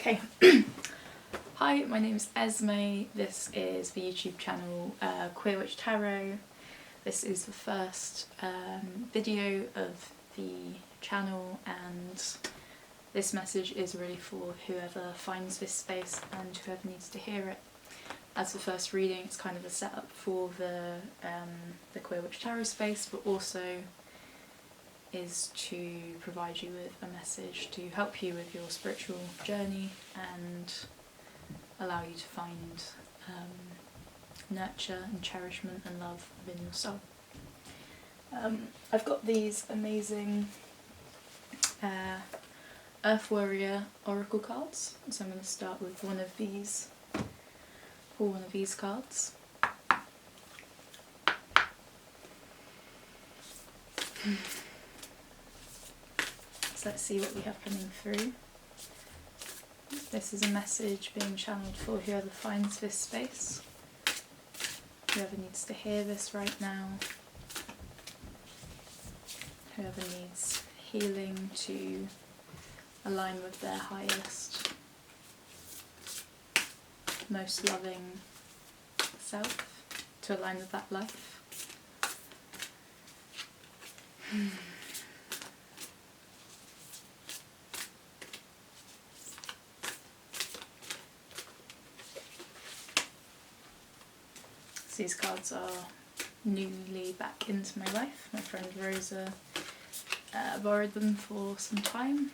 Okay. Hi, my name is Esme. This is the YouTube channel Queer Witch Tarot. This is the first video of the channel, and this message is really for whoever finds this space and whoever needs to hear it. As the first reading, it's kind of a setup for the Queer Witch Tarot space, but also is to provide you with a message to help you with your spiritual journey and allow you to find nurture and cherishment and love within your soul. I've got these amazing Earth Warrior Oracle cards, so I'm going to start with one of these cards. So let's see what we have coming through. This is a message being channeled for whoever finds this space, whoever needs to hear this right now, whoever needs healing to align with their highest, most loving self, to align with that life. These cards are newly back into my life. My friend Rosa borrowed them for some time,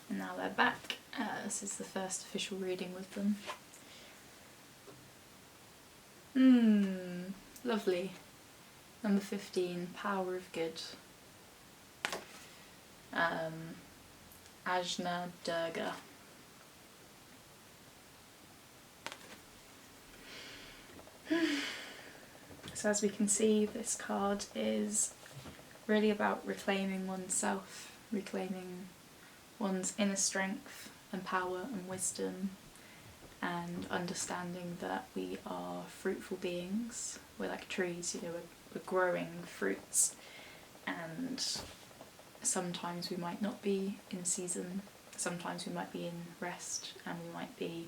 and now they're back. This is the first official reading with them. Lovely. Number 15, Power of Good. Ajna Durga. So as we can see, this card is really about reclaiming oneself, reclaiming one's inner strength and power and wisdom, and understanding that we are fruitful beings. We're like trees, you know, we're growing fruits, and sometimes we might not be in season, sometimes we might be in rest, and we might be,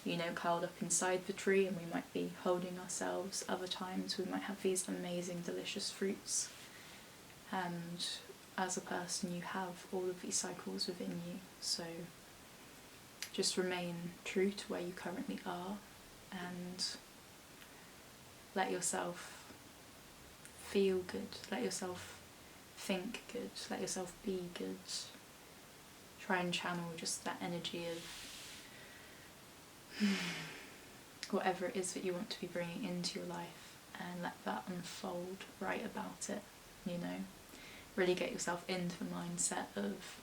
you know, curled up inside the tree, and we might be holding ourselves. Other times we might have these amazing delicious fruits, and as a person you have all of these cycles within you, so just remain true to where you currently are and let yourself feel good, let yourself think good, let yourself be good. Try and channel just that energy of whatever it is that you want to be bringing into your life, and let that unfold right about it, you know. Really get yourself into the mindset of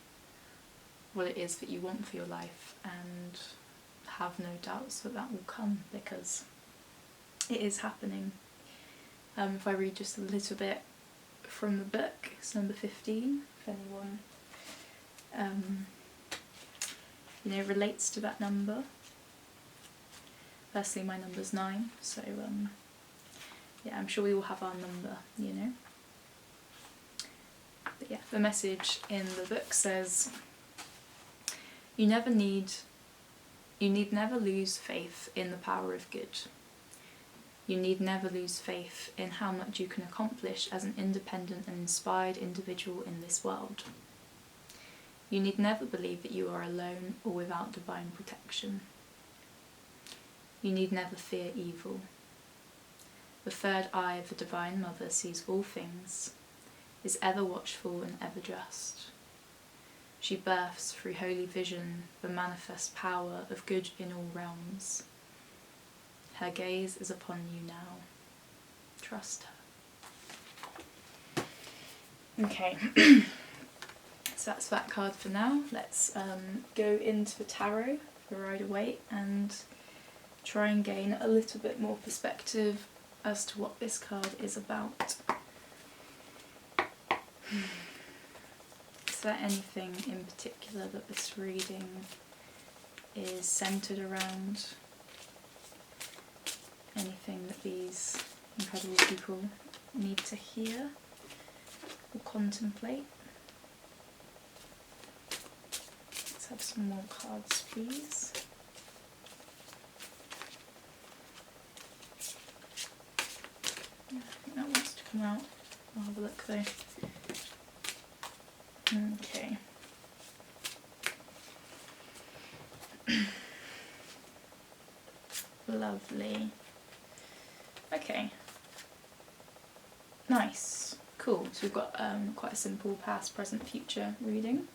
what it is that you want for your life, and have no doubts that that will come, because it is happening. If I read just a little bit from the book, it's number 15, if anyone you know, relates to that number. Firstly, my number's 9, so yeah, I'm sure we all have our number, you know. But yeah, the message in the book says, you need never lose faith in the power of good. You need never lose faith in how much you can accomplish as an independent and inspired individual in this world. You need never believe that you are alone or without divine protection. You need never fear evil. The third eye of the Divine Mother sees all things, is ever watchful and ever just. She births through holy vision the manifest power of good in all realms. Her gaze is upon you now. Trust her. Okay, so that's that card for now. Let's go into the tarot for Rider-Waite and try and gain a little bit more perspective as to what this card is about. Is there anything in particular that this reading is centred around? Anything that these incredible people need to hear or contemplate? Let's have have some more cards, please. Yeah, I think that wants to come out. I'll have a look though. Okay. Lovely. Okay. Nice. Cool. So we've got quite a simple past, present, future reading.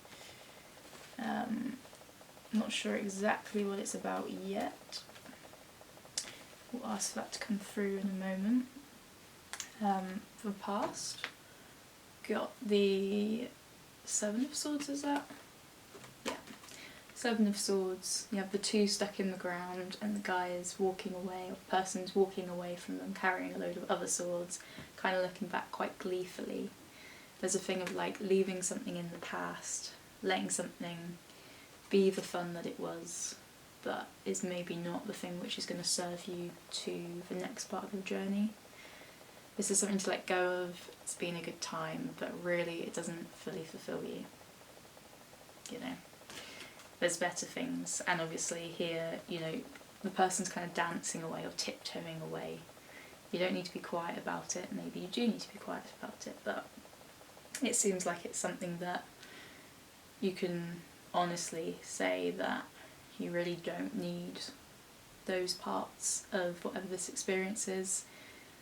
Not sure exactly what it's about yet. We'll ask for that to come through in a moment. For the past, got the Seven of Swords, is that? Yeah. Seven of Swords. You have the two stuck in the ground and the guy is walking away, or the person's walking away from them carrying a load of other swords, kind of looking back quite gleefully. There's a thing of like leaving something in the past, letting something be the fun that it was, but is maybe not the thing which is going to serve you to the next part of your journey. This is something to let go of. It's been a good time, but really it doesn't fully fulfill you. You know, there's better things, and obviously here, you know, the person's kind of dancing away or tiptoeing away. You don't need to be quiet about it. Maybe you do need to be quiet about it, but it seems like it's something that you can honestly say that you really don't need those parts of whatever this experience is.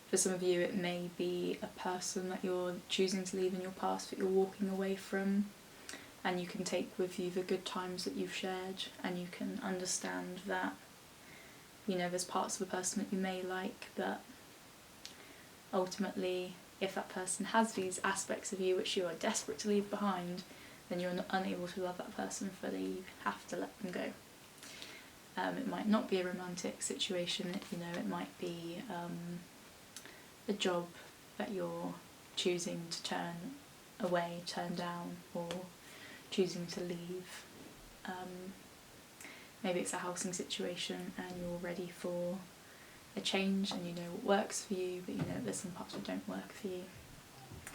For some of you it may be a person that you're choosing to leave in your past that you're walking away from, and you can take with you the good times that you've shared, and you can understand that, you know, there's parts of a person that you may like, but ultimately if that person has these aspects of you which you are desperate to leave behind, then you're unable to love that person fully. You have to let them go. It might not be a romantic situation, you know, it might be a job that you're choosing to turn away, turn down, or choosing to leave. Maybe it's a housing situation and you're ready for a change and you know what works for you, but you know there's some parts that don't work for you.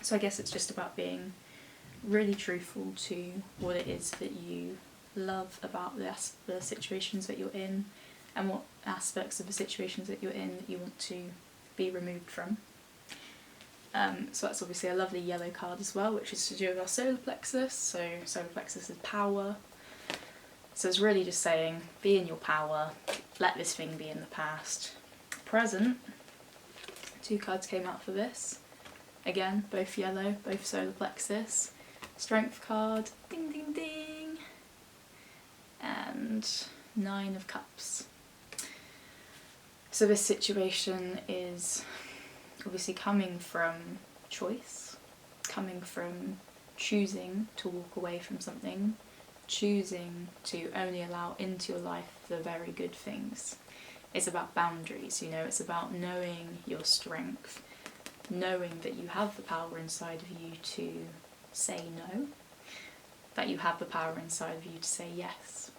So I guess it's just about being really truthful to what it is that you love about the situations that you're in, and what aspects of the situations that you're in that you want to be removed from. So that's obviously a lovely yellow card as well, which is to do with our solar plexus. So solar plexus is power. So it's really just saying, be in your power, let this thing be in the past. Present, two cards came out for this. Again, both yellow, both solar plexus. Strength card, ding ding ding, and Nine of Cups. So this situation is obviously coming from choice, coming from choosing to walk away from something, choosing to only allow into your life the very good things. It's about boundaries, you know, it's about knowing your strength, knowing that you have the power inside of you to say no, that you have the power inside of you to say yes,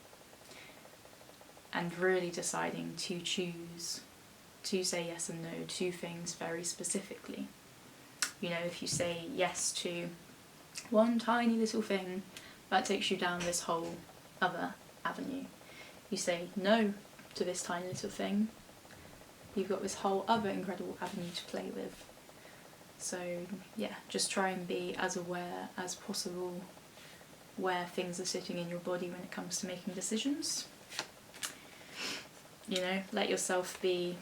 and really deciding to choose to say yes and no to things very specifically. You know, if you say yes to one tiny little thing, that takes you down this whole other avenue. You say no to this tiny little thing, you've got this whole other incredible avenue to play with. So yeah, just try and be as aware as possible where things are sitting in your body when it comes to making decisions. You know, let yourself be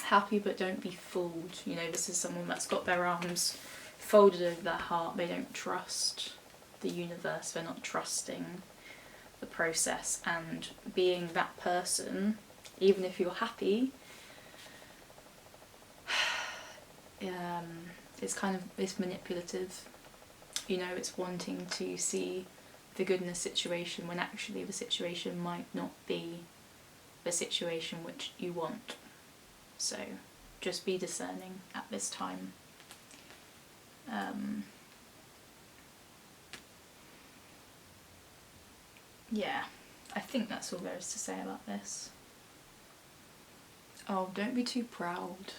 happy but don't be fooled. You know, this is someone that's got their arms folded over their heart. They don't trust the universe, they're not trusting the process, and being that person, even if you're happy, it's manipulative. You know, it's wanting to see the good in a situation when actually the situation might not be the situation which you want. So just be discerning at this time. Yeah, I think that's all there is to say about this. Oh, don't be too proud.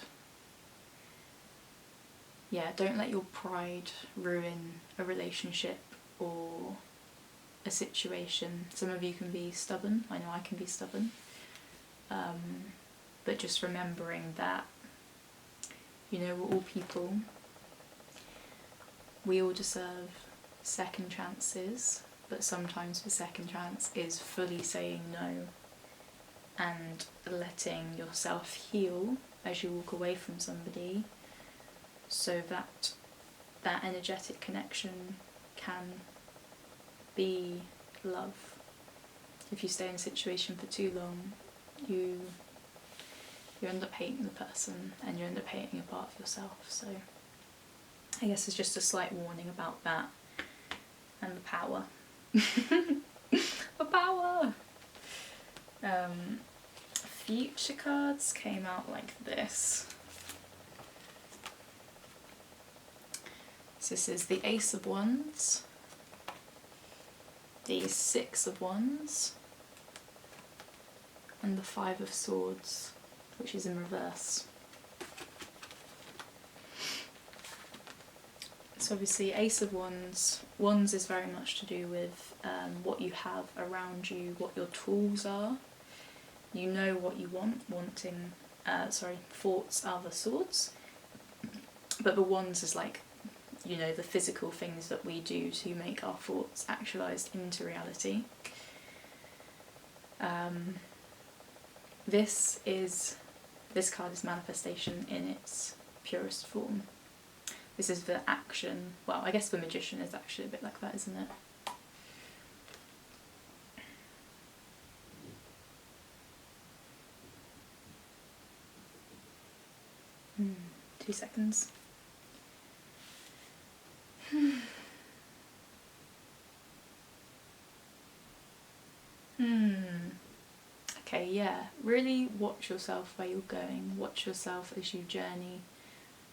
Yeah, don't let your pride ruin a relationship or a situation. Some of you can be stubborn, I know I can be stubborn, but just remembering that, you know, we're all people, we all deserve second chances, but sometimes the second chance is fully saying no and letting yourself heal as you walk away from somebody, so that that energetic connection can be love. If you stay in a situation for too long, you end up hating the person and you end up hating a part of yourself. So I guess it's just a slight warning about that and the power. The power! Future cards came out like this. So this is the Ace of Wands, the Six of Wands, and the Five of Swords, which is in reverse. So obviously Ace of Wands, Wands is very much to do with what you have around you, what your tools are. You know what you want, thoughts are the swords, but the Wands is like, you know, the physical things that we do to make our thoughts actualised into reality. This card is manifestation in its purest form. This is the action, well, I guess the Magician is actually a bit like that, isn't it? 2 seconds. Okay, yeah, really watch yourself where you're going. Watch yourself as you journey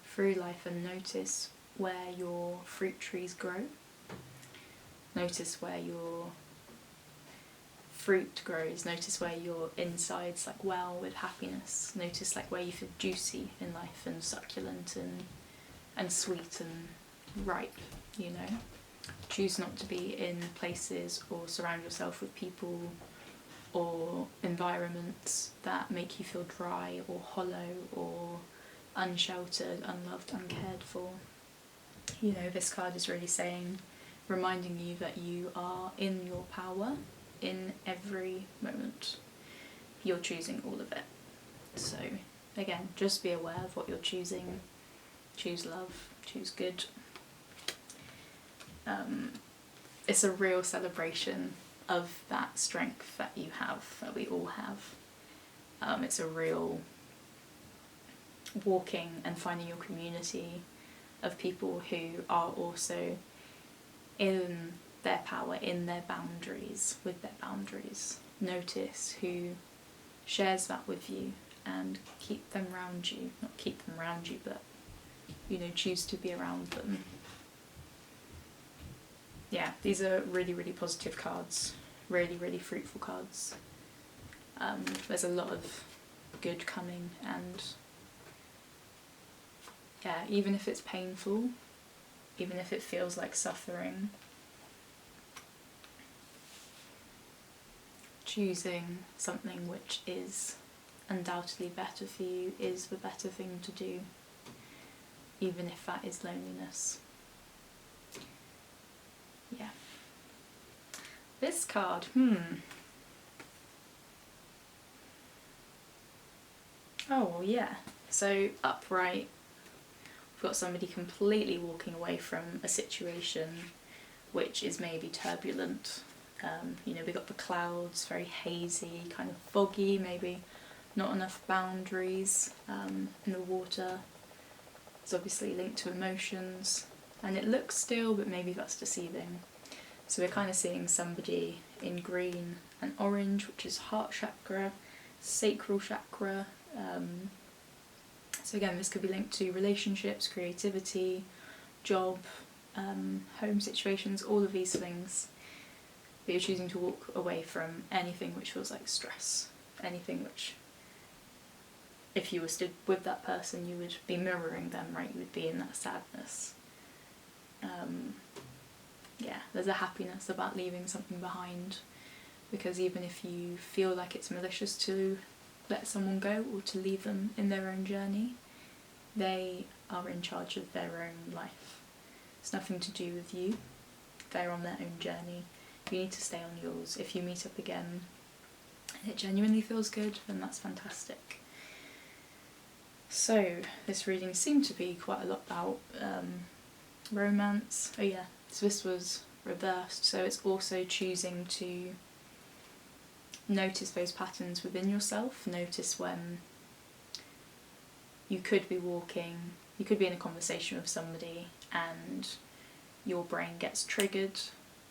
through life and notice where your fruit trees grow. Notice where your fruit grows. Notice where your insides like well with happiness. Notice like where you feel juicy in life and succulent and sweet and ripe, you know. Choose not to be in places or surround yourself with people or environments that make you feel dry or hollow or unsheltered, unloved, uncared for. You know, this card is really saying, reminding you that you are in your power in every moment. You're choosing all of it. So again, just be aware of what you're choosing. Choose love, choose good. It's a real celebration of that strength that you have, that we all have. It's a real walking and finding your community of people who are also in their power, in their boundaries, with their boundaries. Notice who shares that with you and keep them around you. Not keep them around you, but, you know, choose to be around them. Yeah, these are really, really positive cards. Really, really fruitful cards. There's a lot of good coming, and yeah, even if it's painful, even if it feels like suffering, choosing something which is undoubtedly better for you is the better thing to do, even if that is loneliness. Yeah. This card, Oh, yeah. So, upright, we've got somebody completely walking away from a situation which is maybe turbulent. You know, we've got the clouds, very hazy, kind of foggy, maybe not enough boundaries in the water. It's obviously linked to emotions, and it looks still, but maybe that's deceiving. So we're kind of seeing somebody in green and orange, which is heart chakra, sacral chakra. So again, this could be linked to relationships, creativity, job, home situations, all of these things. But you're choosing to walk away from anything which feels like stress, anything which, if you were stood with that person, you would be mirroring them, right? You would be in that sadness. yeah, there's a happiness about leaving something behind, because even if you feel like it's malicious to let someone go or to leave them in their own journey, they are in charge of their own life. It's nothing to do with you. They're on their own journey. You need to stay on yours. If you meet up again and it genuinely feels good, then that's fantastic. So this reading seemed to be quite a lot about romance. Oh yeah, so this was reversed, so it's also choosing to notice those patterns within yourself. Notice when you could be walking, you could be in a conversation with somebody and your brain gets triggered.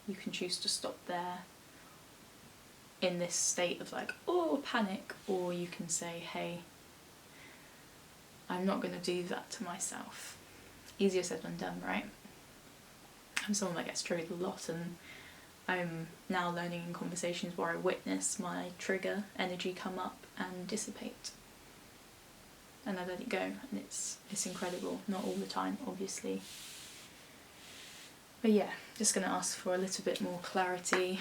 You can choose to stop there in this state of like, oh, panic, or you can say, hey, I'm not going to do that to myself. Easier said than done, right? I'm someone that gets triggered a lot, and I'm now learning in conversations where I witness my trigger energy come up and dissipate. And I let it go, and it's incredible. Not all the time, obviously. But yeah, just going to ask for a little bit more clarity.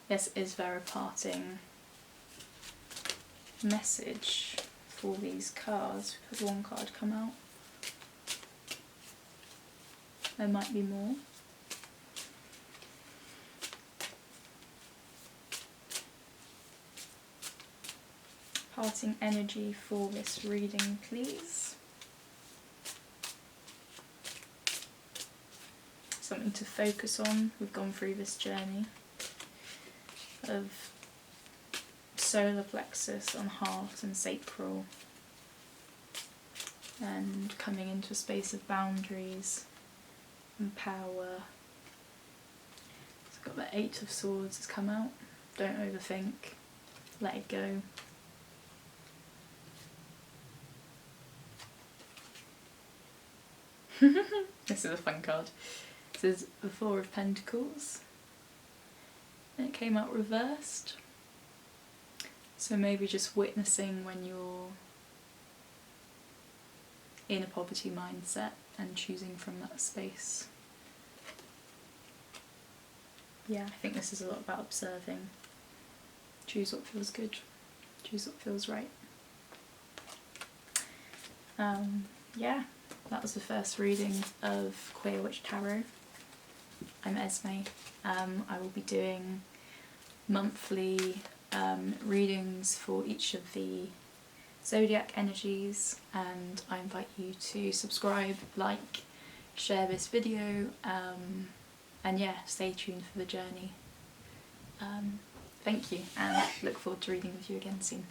Yes, is there a parting message for these cards? We've had one card come out. There might be more. Parting energy for this reading, please. Something to focus on. We've gone through this journey of solar plexus on heart and sacral, and coming into a space of boundaries and power. So I've got the 8 of Swords has come out. Don't overthink, let it go. This is a fun card. This is the 4 of Pentacles. And it came out reversed. So maybe just witnessing when you're in a poverty mindset and choosing from that space. Yeah, I think this is a lot about observing. Choose what feels good. Choose what feels right. Yeah, that was the first reading of Queer Witch Tarot. I'm Esme. I will be doing monthly readings for each of the zodiac energies, and I invite you to subscribe, like, share this video, and yeah, stay tuned for the journey. Thank you, and look forward to reading with you again soon.